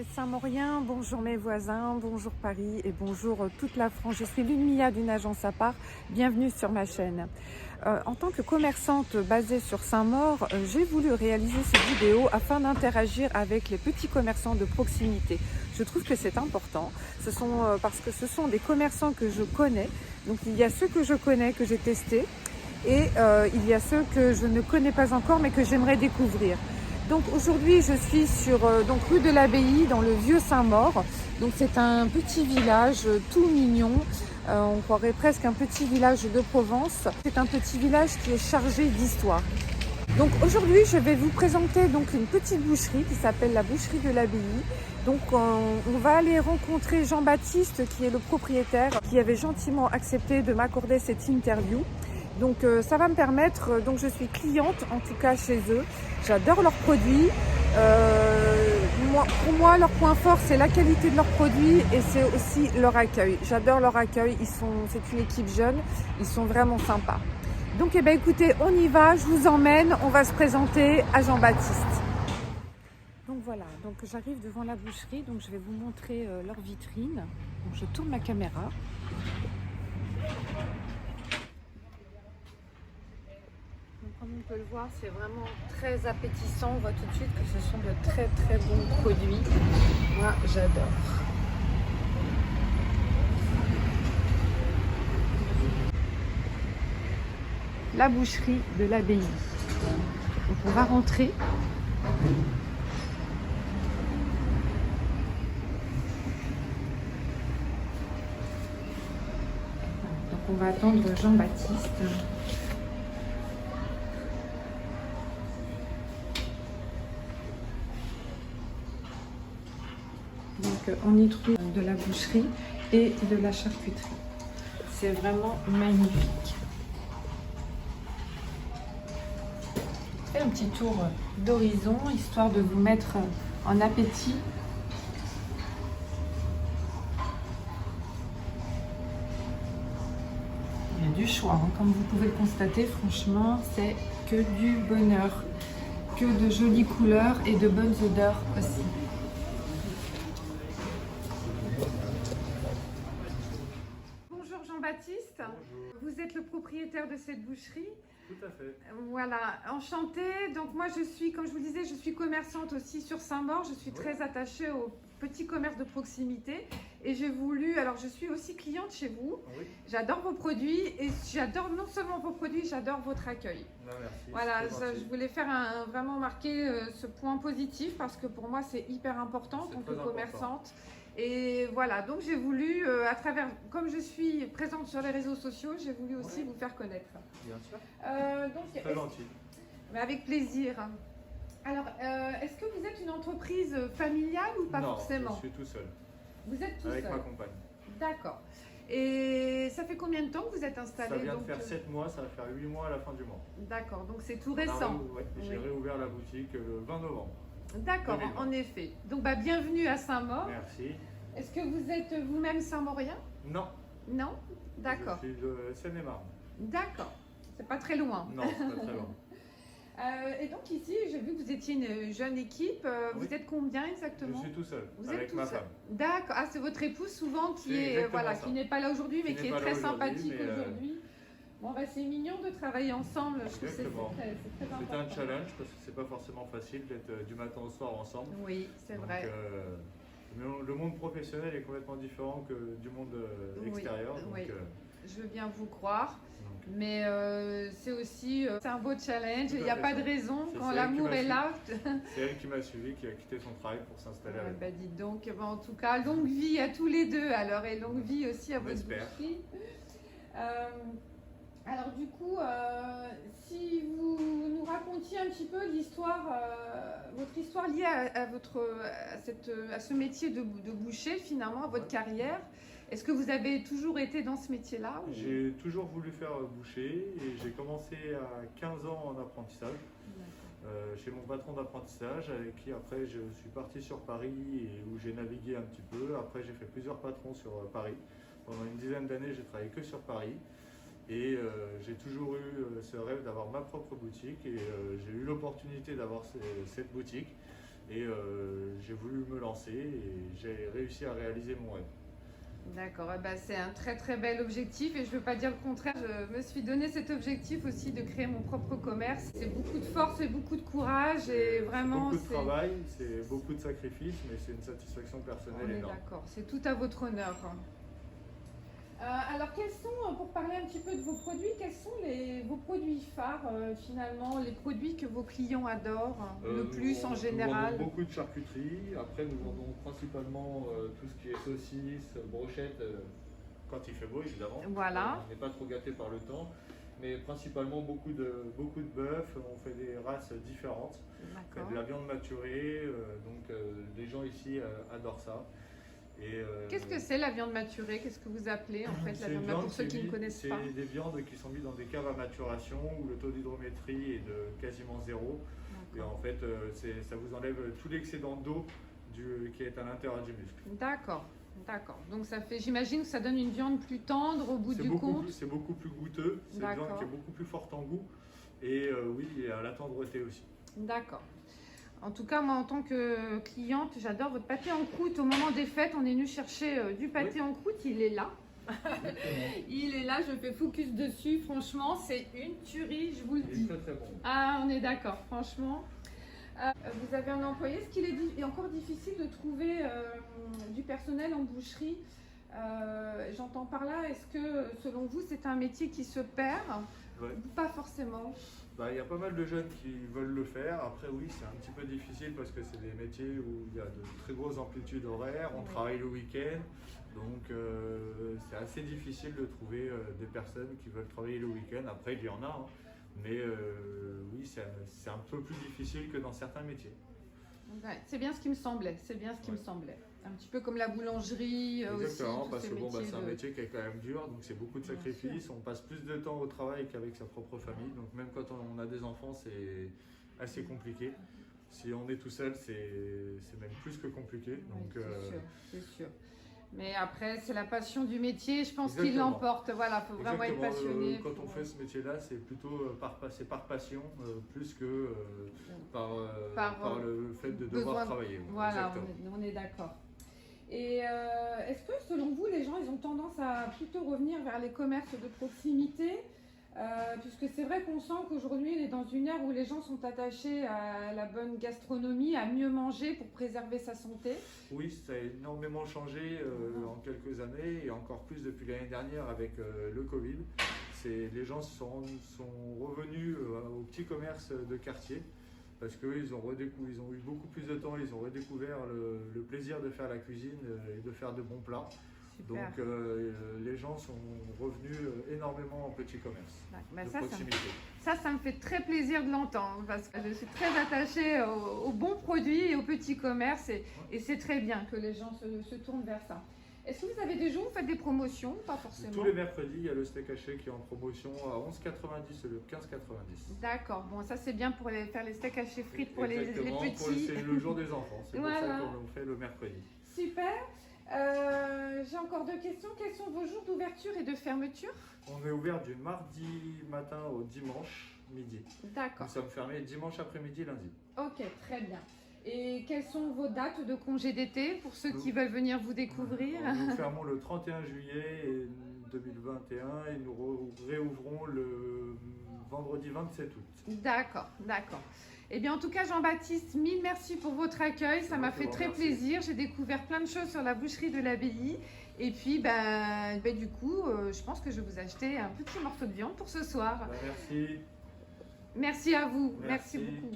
les Saint-Mauriens, bonjour mes voisins, bonjour Paris et bonjour toute la France. Je suis Lune Mia d'une agence à part, bienvenue sur ma chaîne. En tant que commerçante basée sur Saint-Maur, j'ai voulu réaliser cette vidéo afin d'interagir avec les petits commerçants de proximité. Je trouve que c'est important, parce que ce sont des commerçants que je connais. Donc il y a ceux que je connais, que j'ai testés, et il y a ceux que je ne connais pas encore mais que j'aimerais découvrir. Donc aujourd'hui je suis sur rue de l'Abbaye dans le vieux Saint-Maur. Donc c'est un petit village tout mignon, on croirait presque un petit village de Provence. C'est un petit village qui est chargé d'histoire. Donc aujourd'hui je vais vous présenter donc une petite boucherie qui s'appelle la boucherie de l'Abbaye. Donc on va aller rencontrer Jean-Baptiste qui est le propriétaire, qui avait gentiment accepté de m'accorder cette interview. Donc ça va me permettre, donc je suis cliente en tout cas chez eux, j'adore leurs produits. Pour moi leur point fort c'est la qualité de leurs produits et c'est aussi leur accueil. J'adore leur accueil, c'est une équipe jeune, ils sont vraiment sympas. Donc eh bien, écoutez, on y va, je vous emmène, on va se présenter à Jean-Baptiste. Donc voilà, donc j'arrive devant la boucherie, donc je vais vous montrer leur vitrine. Donc je tourne ma caméra. Comme on peut le voir, c'est vraiment très appétissant. On voit tout de suite que ce sont de très très bons produits. Moi, j'adore. La boucherie de l'Abbaye. Donc on va rentrer. Donc on va attendre Jean-Baptiste. Donc on y trouve de la boucherie et de la charcuterie. C'est vraiment magnifique. Je fais un petit tour d'horizon histoire de vous mettre en appétit. Il y a du choix, hein. Comme vous pouvez le constater, franchement, c'est que du bonheur, que de jolies couleurs et de bonnes odeurs aussi. Bonjour Jean-Baptiste. Bonjour. Vous êtes le propriétaire de cette boucherie. Tout à fait. Voilà, enchantée. Donc moi je suis, comme je vous le disais, je suis commerçante aussi sur Saint-Maur. Je suis très attachée au petit commerce de proximité. Et j'ai voulu, alors je suis aussi cliente chez vous. Oui. J'adore vos produits et j'adore non seulement vos produits, j'adore votre accueil. Non, merci. Voilà, je voulais faire vraiment marquer ce point positif parce que pour moi c'est hyper important en tant que commerçante. Et voilà, donc j'ai voulu, à travers, comme je suis présente sur les réseaux sociaux, j'ai voulu aussi vous faire connaître. Bien sûr. Donc, très gentil. Mais avec plaisir. Alors, est-ce que vous êtes une entreprise familiale ou pas forcément? Non, je suis tout seul. Vous êtes tout seul? Avec ma compagne. D'accord. Et ça fait combien de temps que vous êtes installé? Ça vient de faire 7 mois, ça va faire 8 mois à la fin du mois. D'accord, donc c'est tout récent. Oui, j'ai réouvert la boutique le 20 novembre. D'accord, en effet. Donc bienvenue à Saint-Maur. Merci. Est-ce que vous êtes vous-même Saint-Maurien? Non. Non? D'accord. Je suis de Seine-et-Marne. D'accord. C'est pas très loin. Non, c'est pas très loin. Et donc ici, j'ai vu que vous étiez une jeune équipe. Vous êtes combien exactement? Je suis tout seul, vous avec êtes ma seul. femme. D'accord. Ah, c'est votre épouse souvent qui n'est pas là aujourd'hui, mais qui est très sympathique aujourd'hui. Bon, c'est mignon de travailler ensemble. Je trouve que c'est très important. C'est un challenge parce que c'est pas forcément facile d'être du matin au soir ensemble. Oui, c'est vrai. Le monde professionnel est complètement différent que du monde extérieur. Oui, je veux bien vous croire. Mais c'est aussi c'est un beau challenge, il n'y a pas de raison, quand l'amour est là. C'est elle qui m'a suivi, qui a quitté son travail pour s'installer avec moi. Dites donc, en tout cas, longue vie à tous les deux, alors, et longue vie aussi à votre boucherie. Alors du coup, si vous nous racontiez un petit peu l'histoire, votre histoire liée à ce métier de boucher, finalement, à votre carrière. Est-ce que vous avez toujours été dans ce métier-là? J'ai toujours voulu faire boucher et j'ai commencé à 15 ans en apprentissage chez mon patron d'apprentissage avec qui après je suis parti sur Paris et où j'ai navigué un petit peu. Après j'ai fait plusieurs patrons sur Paris. Pendant une dizaine d'années j'ai travaillé que sur Paris et j'ai toujours eu ce rêve d'avoir ma propre boutique et j'ai eu l'opportunité d'avoir cette boutique. Et j'ai voulu me lancer et j'ai réussi à réaliser mon rêve. D'accord, c'est un très très bel objectif et je ne veux pas dire le contraire. Je me suis donné cet objectif aussi de créer mon propre commerce. C'est beaucoup de force et beaucoup de courage et vraiment c'est beaucoup de travail, c'est beaucoup de sacrifices, mais c'est une satisfaction personnelle énorme. D'accord, c'est tout à votre honneur. Alors, quels sont, pour parler un petit peu de vos produits, quels sont vos produits phares finalement, les produits que vos clients adorent le plus en général? Nous vendons beaucoup de charcuterie, après nous vendons principalement tout ce qui est saucisses, brochettes, quand il fait beau évidemment. Voilà. On n'est pas trop gâté par le temps, mais principalement beaucoup de bœuf, on fait des races différentes, de la viande maturée, donc les gens ici adorent ça. Qu'est-ce que c'est la viande maturée? Qu'est-ce que vous appelez en fait la viande maturée pour ceux qui ne connaissent pas? C'est des viandes qui sont mises dans des caves à maturation où le taux d'hydrométrie est de quasiment zéro. Et en fait, ça vous enlève tout l'excédent d'eau qui est à l'intérieur du muscle. D'accord, d'accord. Donc ça fait, j'imagine que ça donne une viande plus tendre au bout du compte. C'est beaucoup plus goûteux. C'est une viande qui est beaucoup plus forte en goût. Et oui, et à la tendreté aussi. D'accord. En tout cas, moi, en tant que cliente, j'adore votre pâté en croûte. Au moment des fêtes, on est venu chercher du pâté en croûte. Il est là. Il est là, je fais focus dessus. Franchement, c'est une tuerie, je vous le dis. Très, très bon. Ah, on est d'accord, franchement. Vous avez un employé. Est-ce qu'il est encore difficile de trouver du personnel en boucherie? J'entends par là, est-ce que, selon vous, c'est un métier qui se perd? Pas forcément. Il y a pas mal de jeunes qui veulent le faire. Après, oui, c'est un petit peu difficile parce que c'est des métiers où il y a de très grosses amplitudes horaires. On travaille le week-end, donc c'est assez difficile de trouver des personnes qui veulent travailler le week-end. Après, il y en a, hein. Mais oui, c'est un peu plus difficile que dans certains métiers. Ouais, c'est bien ce qui me semblait. C'est bien ce qui me semblait. Un petit peu comme la boulangerie. Exactement, aussi, parce que c'est un métier qui est quand même dur, donc c'est beaucoup de sacrifices. On passe plus de temps au travail qu'avec sa propre famille, donc même quand on a des enfants, c'est assez compliqué. Si on est tout seul, c'est même plus que compliqué. Donc, c'est sûr. Mais après, c'est la passion du métier, je pense qu'il l'emporte. Voilà, il faut vraiment être passionné. Quand on fait ce métier-là, c'est plutôt par passion, plus que par le fait de devoir travailler. Voilà, on est d'accord. Et est-ce que, selon vous, les gens ils ont tendance à plutôt revenir vers les commerces de proximité puisque c'est vrai qu'on sent qu'aujourd'hui, on est dans une ère où les gens sont attachés à la bonne gastronomie, à mieux manger pour préserver sa santé? Oui, ça a énormément changé en quelques années et encore plus depuis l'année dernière avec le Covid. Les gens sont revenus aux petits commerces de quartier. Parce qu'ils ont eu beaucoup plus de temps, ils ont redécouvert le plaisir de faire la cuisine et de faire de bons plats. Super. Donc les gens sont revenus énormément en petit commerce de proximité. Ça me fait très plaisir de l'entendre parce que je suis très attachée aux bons produits et au petit commerce et c'est très bien que les gens se tournent vers ça. Est-ce que vous avez des jours où vous faites des promotions? Pas forcément. Tous les mercredis, il y a le steak haché qui est en promotion à 11,90 et le 15,90. D'accord, bon ça c'est bien pour faire les steaks hachés frites pour les petits. C'est le jour des enfants, c'est pour ça qu'on fait le mercredi. Super. J'ai encore deux questions. Quels sont vos jours d'ouverture et de fermeture? On est ouvert du mardi matin au dimanche midi. D'accord. Nous sommes fermés dimanche après-midi, lundi. Ok, très bien. Et quelles sont vos dates de congé d'été pour ceux qui veulent venir vous découvrir? Nous fermons le 31 juillet 2021 et nous réouvrons le vendredi 27 août. D'accord, d'accord. Eh bien, en tout cas, Jean-Baptiste, mille merci pour votre accueil. Ça m'a fait très plaisir. J'ai découvert plein de choses sur la boucherie de l'Abbaye. Et puis, du coup, je pense que je vais vous acheter un petit morceau de viande pour ce soir. Merci. Merci à vous. Merci beaucoup.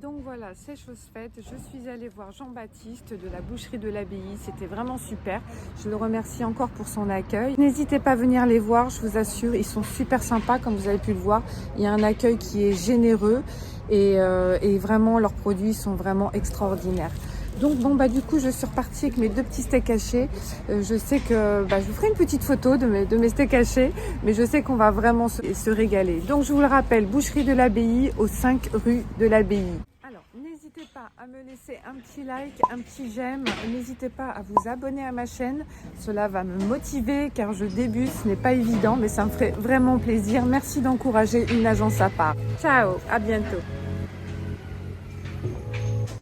Donc voilà, c'est chose faite. Je suis allée voir Jean-Baptiste de la boucherie de l'Abbaye. C'était vraiment super. Je le remercie encore pour son accueil. N'hésitez pas à venir les voir, je vous assure. Ils sont super sympas, comme vous avez pu le voir. Il y a un accueil qui est généreux et vraiment, leurs produits sont vraiment extraordinaires. Donc du coup, je suis repartie avec mes deux petits steaks hachés. Je sais que je vous ferai une petite photo de mes steaks hachés, mais je sais qu'on va vraiment se régaler. Donc je vous le rappelle, boucherie de l'Abbaye, aux 5 rue de l'Abbaye. Alors, n'hésitez pas à me laisser un petit like, un petit j'aime. N'hésitez pas à vous abonner à ma chaîne. Cela va me motiver car je débute, ce n'est pas évident, mais ça me ferait vraiment plaisir. Merci d'encourager une agence à part. Ciao, à bientôt.